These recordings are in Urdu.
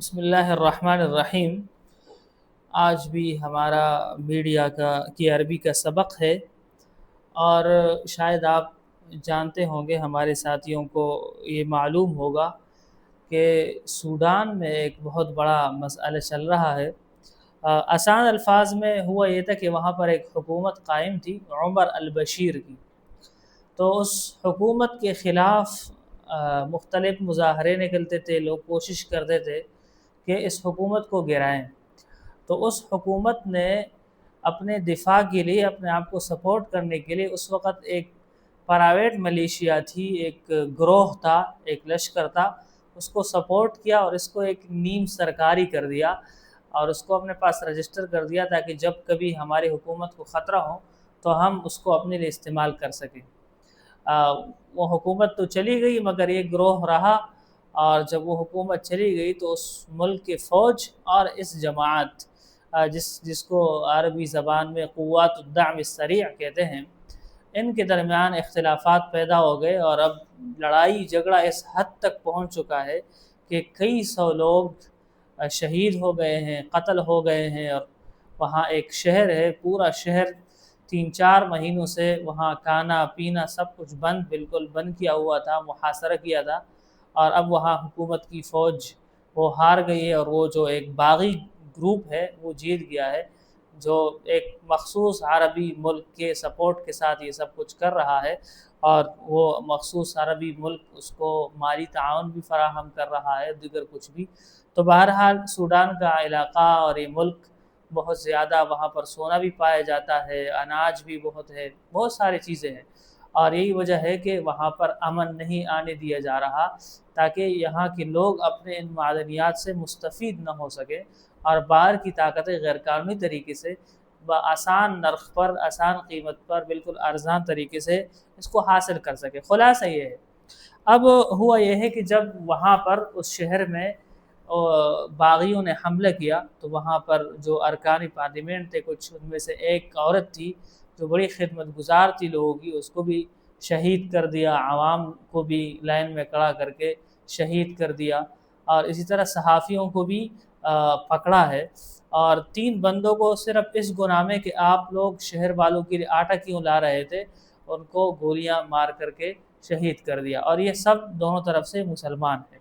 بسم اللہ الرحمن الرحیم۔ آج بھی ہمارا میڈیا کی عربی کا سبق ہے، اور شاید آپ جانتے ہوں گے، ہمارے ساتھیوں کو یہ معلوم ہوگا کہ سوڈان میں ایک بہت بڑا مسئلہ چل رہا ہے۔ آسان الفاظ میں ہوا یہ تھا کہ وہاں پر ایک حکومت قائم تھی عمر البشیر کی، تو اس حکومت کے خلاف مختلف مظاہرے نکلتے تھے، لوگ کوشش کرتے تھے کہ اس حکومت کو گرائیں۔ تو اس حکومت نے اپنے دفاع کے لیے، اپنے آپ کو سپورٹ کرنے کے لیے، اس وقت ایک پرائیویٹ ملیشیا تھی، ایک گروہ تھا، ایک لشکر تھا، اس کو سپورٹ کیا اور اس کو ایک نیم سرکاری کر دیا، اور اس کو اپنے پاس رجسٹر کر دیا تاکہ جب کبھی ہماری حکومت کو خطرہ ہو تو ہم اس کو اپنے لیے استعمال کر سکیں۔ وہ حکومت تو چلی گئی، مگر یہ گروہ رہا، اور جب وہ حکومت چلی گئی تو اس ملک کے فوج اور اس جماعت جس کو عربی زبان میں قوات الدعم السریع کہتے ہیں، ان کے درمیان اختلافات پیدا ہو گئے، اور اب لڑائی جھگڑا اس حد تک پہنچ چکا ہے کہ کئی سو لوگ شہید ہو گئے ہیں، قتل ہو گئے ہیں، اور وہاں ایک شہر ہے، پورا شہر 3-4 مہینوں سے وہاں کھانا پینا سب کچھ بند، بالکل بند کیا ہوا تھا، محاصرہ کیا تھا، اور اب وہاں حکومت کی فوج وہ ہار گئی ہے، اور وہ جو ایک باغی گروپ ہے وہ جیت گیا ہے، جو ایک مخصوص عربی ملک کے سپورٹ کے ساتھ یہ سب کچھ کر رہا ہے، اور وہ مخصوص عربی ملک اس کو مالی تعاون بھی فراہم کر رہا ہے، دیگر کچھ بھی۔ تو بہرحال سوڈان کا علاقہ اور یہ ملک بہت زیادہ، وہاں پر سونا بھی پایا جاتا ہے، اناج بھی بہت ہے، بہت ساری چیزیں ہیں، اور یہی وجہ ہے کہ وہاں پر امن نہیں آنے دیا جا رہا، تاکہ یہاں کے لوگ اپنے ان معدنیات سے مستفید نہ ہو سکے، اور باہر کی طاقتیں غیر قانونی طریقے سے آسان نرخ پر، آسان قیمت پر، بالکل ارزاں طریقے سے اس کو حاصل کر سکے۔ خلاصہ یہ ہے، اب ہوا یہ ہے کہ جب وہاں پر اس شہر میں باغیوں نے حملہ کیا، تو وہاں پر جو ارکان پارلیمنٹ تھے، کچھ ان میں سے ایک عورت تھی جو بڑی خدمت گزار تھی لوگوں کی، اس کو بھی شہید کر دیا، عوام کو بھی لائن میں کھڑا کر کے شہید کر دیا، اور اسی طرح صحافیوں کو بھی پکڑا ہے، اور 3 بندوں کو صرف اس گناہ میں کہ آپ لوگ شہر والوں کے لیے آٹا کیوں لا رہے تھے، ان کو گولیاں مار کر کے شہید کر دیا، اور یہ سب دونوں طرف سے مسلمان ہیں۔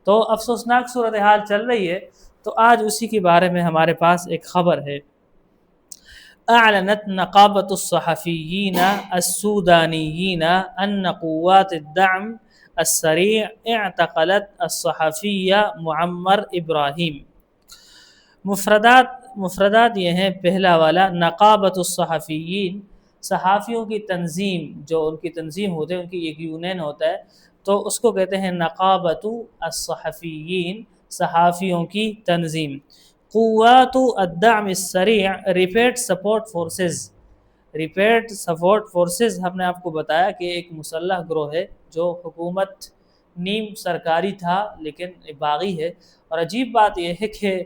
تو افسوسناک صورتحال چل رہی ہے، تو آج اسی کے بارے میں ہمارے پاس ایک خبر ہے۔ اعلنت نقابۃ الصحفیین السودانیین ان قوات الدعم السریع اعتقلت الصحفی معمر ابراہیم۔ مفردات یہ ہیں، پہلا والا نقابۃ الصحفیین، صحافیوں کی تنظیم، جو ان کی تنظیم ہوتے ہیں، ان کی ایک یونین ہوتا ہے، تو اس کو کہتے ہیں نقابۃ الصحفیین، صحافیوں کی تنظیم۔ قوات الدعم السریع، rapid support forces, rapid support forces ہم نے آپ کو بتایا کہ ایک مسلح گروہ ہے جو حکومت نیم سرکاری تھا لیکن باغی ہے، اور عجیب بات یہ ہے کہ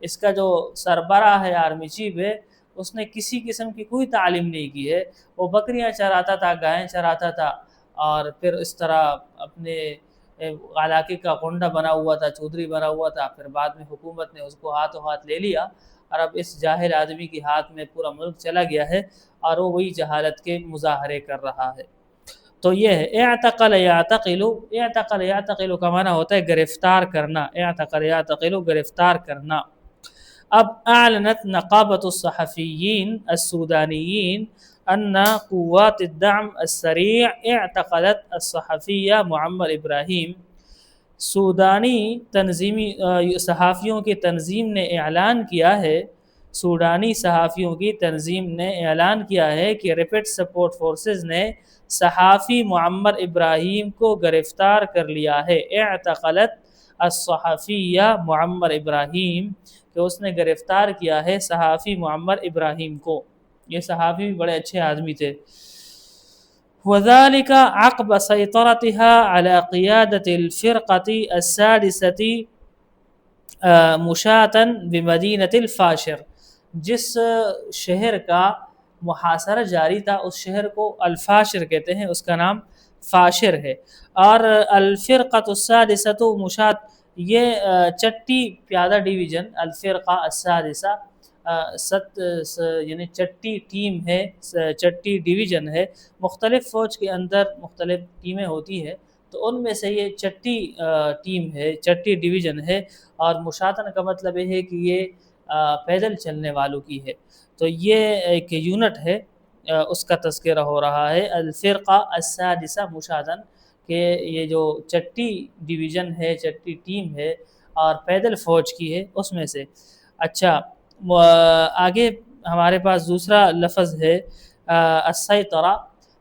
اس کا جو سربراہ ہے، آرمی چیف ہے، اس نے کسی قسم کی کوئی تعلیم نہیں کی ہے، وہ بکریاں چراتا تھا، گائیں چراتا تھا، اور پھر اس طرح اپنے علاقے کا غنڈہ بنا ہوا تھا، چودھری بنا ہوا تھا، پھر بعد میں حکومت نے اس کو ہاتھوں ہاتھ لے لیا، اور اب اس جاہل آدمی کے ہاتھ میں پورا ملک چلا گیا ہے، اور وہ وہی جہالت کے مظاہرے کر رہا ہے۔ تو یہ ہے اعتقل یعتقل، اعتقل یعتقل کا معنی ہوتا ہے گرفتار کرنا، اعتقل یعتقل گرفتار کرنا۔ اب اعلنت نقابۃ الصحفیین السودانیین ان قوات الدعم السریع اعتقلت الصحفی معمر ابراہیم، سودانی تنظیمی صحافیوں کی تنظیم نے اعلان کیا ہے، سوڈانی صحافیوں کی تنظیم نے اعلان کیا ہے کہ ریپڈ سپورٹ فورسز نے صحافی معمر ابراہیم کو گرفتار کر لیا ہے۔ اعتقلت الصحفی معمر ابراہیم، کہ اس نے گرفتار کیا ہے صحافی معمر ابراہیم کو، یہ صحافی بھی بڑے اچھے آدمی تھے۔ وذلك عقب سيطرتها على قيادة الفرقة السادسة مشاة بمدينة الفاشر، جس شہر کا محاصرہ جاری تھا، اس شہر کو الفاشر کہتے ہیں، اس کا نام فاشر ہے، اور الفرقة السادسة مشاة یہ چٹی پیادہ ڈویژن الفرقہ السادسہ یعنی چٹی ٹیم ہے، چٹی ڈویژن ہے، مختلف فوج کے اندر مختلف ٹیمیں ہوتی ہے، تو ان میں سے یہ چٹی ٹیم ہے، چٹی ڈویژن ہے، اور مشاتن کا مطلب یہ ہے کہ یہ پیدل چلنے والوں کی ہے، تو یہ ایک یونٹ ہے، اس کا تذکرہ ہو رہا ہے الفرقہ السادسہ مشاتن، کہ یہ جو چٹی ڈویژن ہے، چٹی ٹیم ہے اور پیدل فوج کی ہے اس میں سے۔ اچھا، آگے ہمارے پاس دوسرا لفظ ہے السیطرہ۔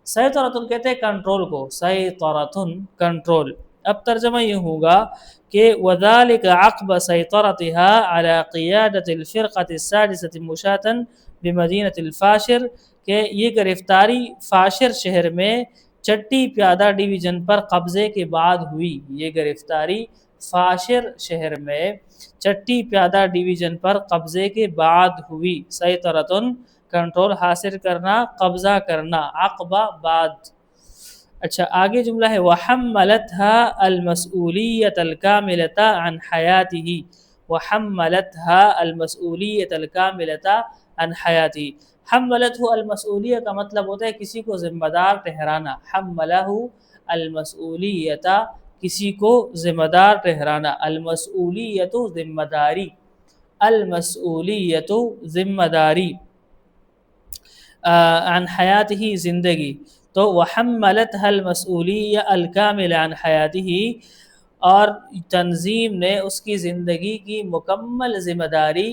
سیطرۃ کہتے ہیں کنٹرول کو، سیطرۃ کنٹرول۔ اب ترجمہ یہ ہوگا کہ وذلك عقب سيطرتها على قيادة الفرقة السادسة مشاة بمدينة الفاشر، کہ یہ گرفتاری فاشر شہر میں چٹی پیادہ ڈویژن پر قبضے کے بعد ہوئی۔ یہ گرفتاری فاشر شہر میں چٹی پیادہ ڈویژن پر قبضے کے بعد ہوئی۔ سیطرتن کنٹرول حاصل کرنا، قبضہ کرنا، عقبہ بعد۔ اچھا، آگے جملہ ہے وحملتها المسؤولیۃ الکاملۃ عن حیاتہ، وحملتها المسؤولیۃ الکاملۃ عن حیاتہ۔ حملتہ المسؤولیہ کا مطلب ہوتا ہے کسی کو ذمہ دار ٹھہرانا، حملہ المسؤولیۃ کسی کو ذمہ دار ٹھہرانا، المسؤولیۃ ذمہ داری، المسؤولیۃ ذمہ داری، عن حیاتہ زندگی، تو وحملتها المسؤولیہ الکامل عن حیاتہ، اور تنظیم نے اس کی زندگی کی مکمل ذمہ داری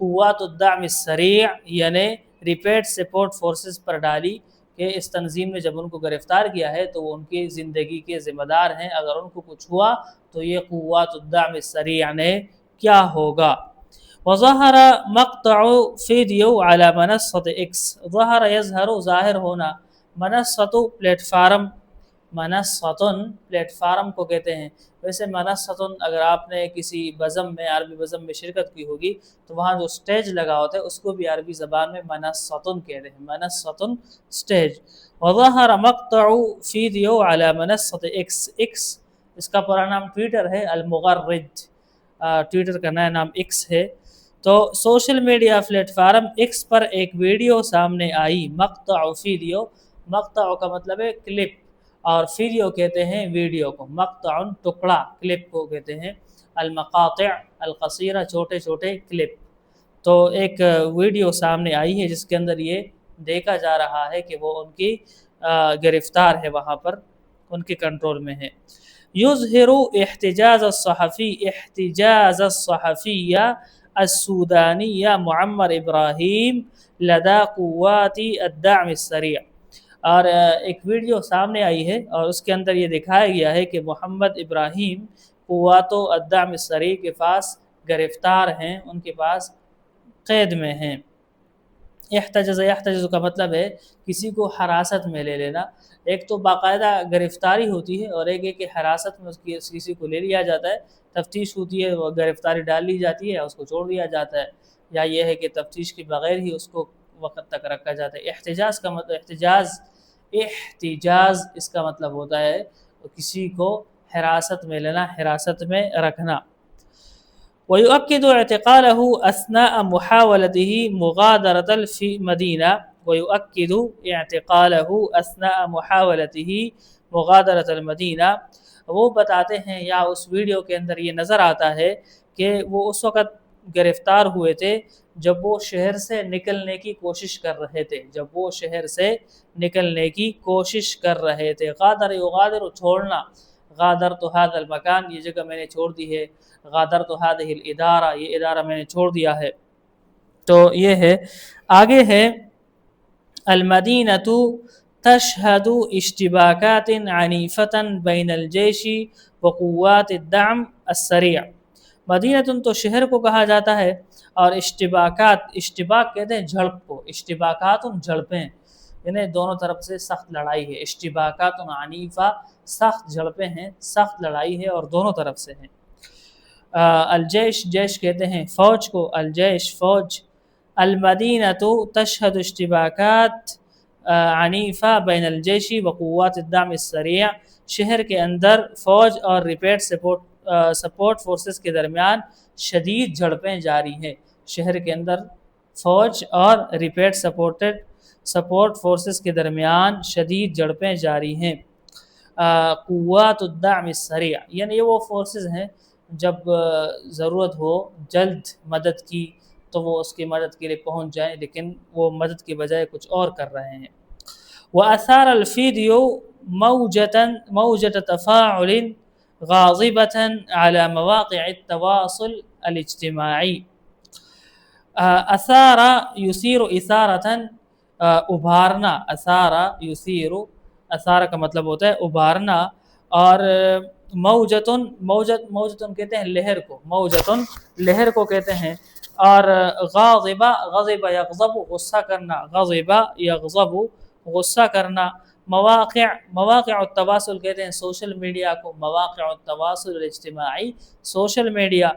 قوات الدعم السریع یعنی ریپیڈ سپورٹ فورسز پر ڈالی، کہ اس تنظیم نے جب ان کو گرفتار کیا ہے تو وہ ان کی زندگی کے ذمہ دار ہیں، اگر ان کو کچھ ہوا تو یہ قوات الدعم السریع نے کیا ہوگا۔ وظہر مقطع ویڈیو علی منصۃ ایکس، ظہر یظہر ظاہر ہونا، منصۃ پلیٹ فارم، منصۃن پلیٹ فارم کو کہتے ہیں۔ ویسے منصۃن اگر آپ نے کسی بزم میں، عربی بزم میں شرکت کی ہوگی تو وہاں جو سٹیج لگا ہوتا ہے اس کو بھی عربی زبان میں منصۃن کہتے ہیں، منصۃن سٹیج۔ وظہر مقطع ویڈیو علی منصۃ ایکس، ایکس اس کا پورا نام ٹویٹر ہے، المغرد، ٹویٹر کا نیا نام ایکس ہے، تو social media platform X پر ایک ویڈیو سامنے آئی، مقطع ویڈیو، مقطع کا مطلب ہے کلپ، اور ویڈیو کہتے ہیں ویڈیو کو، مقطع ٹکڑا، کلپ کو کہتے ہیں، المقاطع القصیرہ چھوٹے چھوٹے کلپ، تو ایک ویڈیو سامنے آئی ہے جس کے اندر یہ دیکھا جا رہا ہے کہ وہ ان کی گرفتار ہے، وہاں پر ان کے کنٹرول میں ہے۔ یظہر احتجاج الصحفی، احتجاج الصحفی السودانی معمر ابراہیم لدى قوات الدعم السریع، اور ایک ویڈیو سامنے آئی ہے اور اس کے اندر یہ دکھایا گیا ہے کہ محمد ابراہیم قوات الدعم السریع کے پاس گرفتار ہیں، ان کے پاس قید میں ہیں۔ احتجز، احتجز کا مطلب ہے کسی کو حراست میں لے لینا، ایک تو باقاعدہ گرفتاری ہوتی ہے اور ایک ہے کہ حراست میں کسی کو لے لیا جاتا ہے، تفتیش ہوتی ہے، وہ گرفتاری ڈال لی جاتی ہے، اس کو چھوڑ دیا جاتا ہے، یا یہ ہے کہ تفتیش کے بغیر ہی اس کو وقت تک رکھا جاتا ہے۔ احتجاز کا مطلب، احتجاز اس کا مطلب ہوتا ہے کسی کو حراست میں لینا، حراست میں رکھنا۔ ويؤكد اعتقاله أثناء محاولته مغادرة المدينة، ويؤكد اعتقاله أثناء محاولته مغادرة المدينة، وہ بتاتے ہیں یا اس ویڈیو کے اندر یہ نظر آتا ہے کہ وہ اس وقت گرفتار ہوئے تھے جب وہ شہر سے نکلنے کی کوشش کر رہے تھے، جب وہ شہر سے نکلنے کی کوشش کر رہے تھے۔ غادر یغادر چھوڑنا، غادر تو هذا المکان، یہ جگہ میں نے چھوڑ دی ہے، غادر تو هذه الادارہ، یہ ادارہ میں نے چھوڑ دیا ہے، تو یہ ہے۔ آگے ہے المدینۃ تشہد اشتباکات عنیفۃ بین الجیش وقوات الدعم السریع، مدینۃ تو شہر کو کہا جاتا ہے، اور اشتباکات، اشتباک کہتے ہیں جھڑپ کو، اشتباکات جھڑپیں، یعنی دونوں طرف سے سخت لڑائی ہے، اشتباکات عنیفہ سخت جھڑپیں ہیں، سخت لڑائی ہے اور دونوں طرف سے ہیں۔ الجیش، جیش کہتے ہیں فوج کو، الجیش فوج۔ المدینۃ تشہد اشتباکات عنیفہ بین الجیش وقوات الدعم السریع، شہر کے اندر فوج اور ریپیڈ سپورٹ سپورٹ فورسز کے درمیان شدید جھڑپیں جاری ہیں. شہر کے اندر فوج اور ریپیٹ سپورٹ فورسز کے درمیان شدید جھڑپیں جاری ہیں. قوات الدعم السریع یعنی یہ وہ فورسز ہیں جب ضرورت ہو جلد مدد کی تو وہ اس کی مدد کے لیے پہنچ جائیں، لیکن وہ مدد کی بجائے کچھ اور کر رہے ہیں. وأثار الفيديو موجة تفاعل غاضبة على مواقع التواصل الاجتماعی. اثار یثیر اثارة ابھارنا، اثار یثیر، اثار کا مطلب ہوتا ہے ابھارنا، اور موجتن کہتے ہیں لہر کو، موجتن لہر کو کہتے ہیں، اور غضب یغضب غصہ کرنا، غضب یغضب غصہ کرنا. مواقع التواصل کہتے ہیں سوشل میڈیا کو، مواقع التواصل الاجتماعی سوشل میڈیا.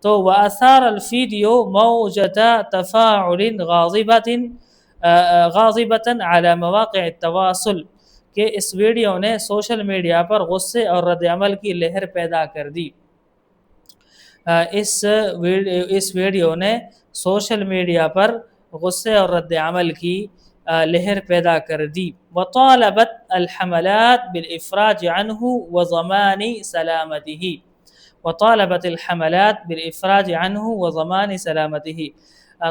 تو وآثار الفیدیو موجة تفاعل غاضبة على مواقع التواصل کہ اس ویڈیو نے سوشل میڈیا پر غصے اور رد عمل کی لہر پیدا کر دی. اس ویڈیو نے سوشل میڈیا پر غصے اور رد عمل کی لہر پیدا کر دی. وطالبت الحملات بالافراج عنه وضمان سلامته، وطالبت الحملات بالافراج عنه وضمان سلامته.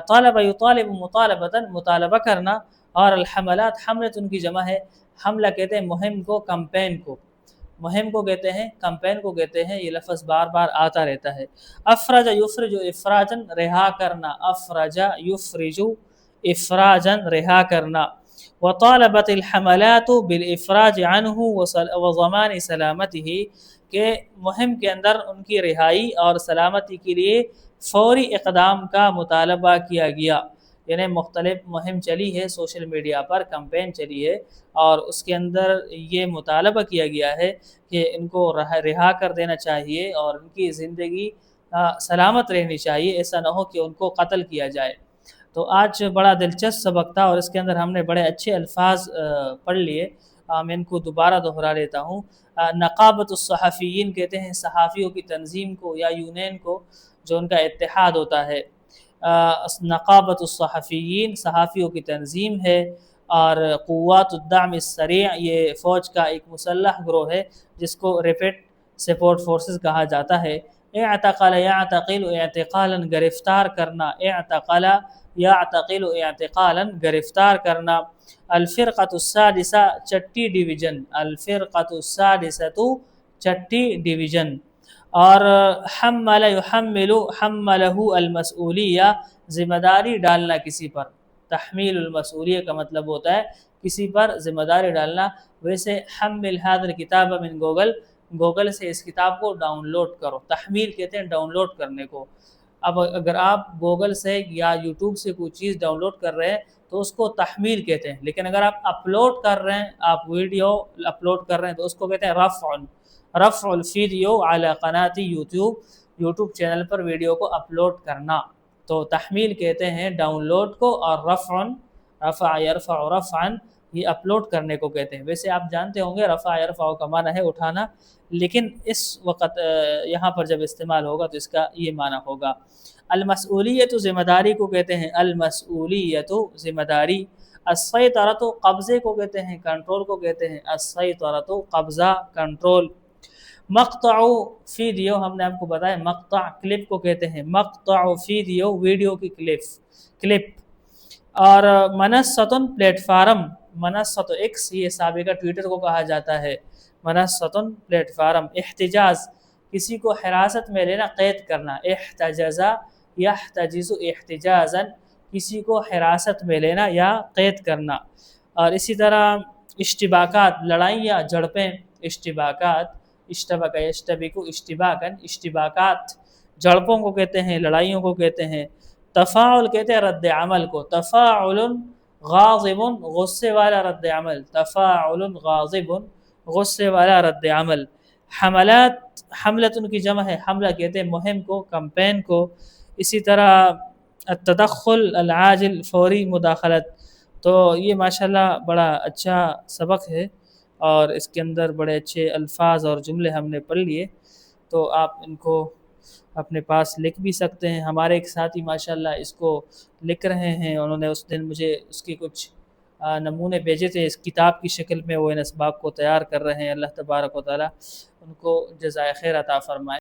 طالب یطالب مطالبتا، مطالبہ کرنا، اور الحملات حملت ان کی جمع ہے، حملہ کہتے ہیں مہم کو، کمپین کو، مہم کو کہتے ہیں، کمپین کو کہتے ہیں. یہ لفظ بار بار آتا رہتا ہے. افرج یفرج افراجا، رہا کرنا، افرج یفرج افراجا رہا کرنا. وطالبت الحملات بالافراج عنه وضمان سلامته کہ مہم کے اندر ان کی رہائی اور سلامتی کے لیے فوری اقدام کا مطالبہ کیا گیا. یعنی مختلف مہم چلی ہے سوشل میڈیا پر، کمپین چلی ہے، اور اس کے اندر یہ مطالبہ کیا گیا ہے کہ ان کو رہا کر دینا چاہیے اور ان کی زندگی سلامت رہنی چاہیے، ایسا نہ ہو کہ ان کو قتل کیا جائے. تو آج بڑا دلچسپ سبق تھا اور اس کے اندر ہم نے بڑے اچھے الفاظ پڑھ لیے. میں ان کو دوبارہ دہرا لیتا ہوں. نقابت الصحفیین کہتے ہیں صحافیوں کی تنظیم کو یا یونین کو جو ان کا اتحاد ہوتا ہے. نقابت الصحفیین صحافیوں کی تنظیم ہے. اور قوات الدعم السریع یہ فوج کا ایک مسلح گروہ ہے جس کو ریپڈ سپورٹ فورسز کہا جاتا ہے. اعتقل یعتقل اعتقالا گرفتار کرنا، اعتقل یعتقل اعتقالا گرفتار کرنا. الفرقۃ السادسہ چھٹی ڈویژن، الفرقۃ السادسۃ چھٹی ڈویژن. اور حمل یحمل حملہ المسئولیہ ذمہ داری ڈالنا کسی پر. تحمیل المسئولیہ کا مطلب ہوتا ہے کسی پر ذمہ داری ڈالنا. ویسے حمل هذا الکتاب من گوگل سے اس کتاب کو ڈاؤن لوڈ کرو. تحمیل کہتے ہیں ڈاؤن لوڈ کرنے کو. اب اگر آپ گوگل سے یا یوٹیوب سے کوئی چیز ڈاؤن لوڈ کر رہے ہیں تو اس کو تحمیل کہتے ہیں، لیکن اگر آپ اپلوڈ کر رہے ہیں، آپ ویڈیو اپلوڈ کر رہے ہیں تو اس کو کہتے ہیں رفع الفیدیو علی قناتی یوٹیوب چینل پر ویڈیو کو اپلوڈ کرنا. تو تحمیل کہتے ہیں ڈاؤن لوڈ کو، اور رفع یرفع رفعا یہ اپلوڈ کرنے کو کہتے ہیں. ویسے آپ جانتے ہوں گے رفع یرفع کا معنی ہے اٹھانا، لیکن اس وقت یہاں پر جب استعمال ہوگا تو اس کا یہ معنی ہوگا. المسئولیت ذمہ داری کو کہتے ہیں، المسئولیت ذمہ داری. السیطرۃ قبضے کو کہتے ہیں، کنٹرول کو کہتے ہیں، السیطرۃ قبضہ، کنٹرول. مقطع ویڈیو ہم نے آپ کو بتایا، مقطع کلپ کو کہتے ہیں، مقطع ویڈیو ویڈیو کی کلپ. اور منصۃ پلیٹ فارم، منصۃ ایکس یہ سابقہ ٹویٹر کو کہا جاتا ہے، منصۃ پلیٹ فارم. احتجاز کسی کو حراست میں لینا، قید کرنا. احتجز یحتجز احتجازا کسی کو حراست میں لینا یا قید کرنا. اور اسی طرح اشتباکات لڑائیاں جھڑپیں، اشتباکات اشتبک یشتبک اشتباکا اشتباکات جھڑپوں کو کہتے ہیں، لڑائیوں کو کہتے ہیں. تفاعل کہتے ہیں رد عمل کو، تفاعل غاضب غصے والا رد عمل، تفاعل غاضب غصے والا رد عمل. حملات حملت ان کی جمع ہے، حملہ کہتے ہیں مہم کو، کمپین کو. اسی طرح التدخل العاجل فوری مداخلت. تو یہ ماشاءاللہ بڑا اچھا سبق ہے اور اس کے اندر بڑے اچھے الفاظ اور جملے ہم نے پڑھ لیے. تو آپ ان کو اپنے پاس لکھ بھی سکتے ہیں۔ ہمارے ایک ساتھی ماشاءاللہ اس کو لکھ رہے ہیں، انہوں نے اس دن مجھے اس کی کچھ نمونے بھیجے تھے، اس کتاب کی شکل میں وہ ان اسباق کو تیار کر رہے ہیں۔ اللہ تبارک و تعالی ان کو جزائے خیر عطا فرمائے۔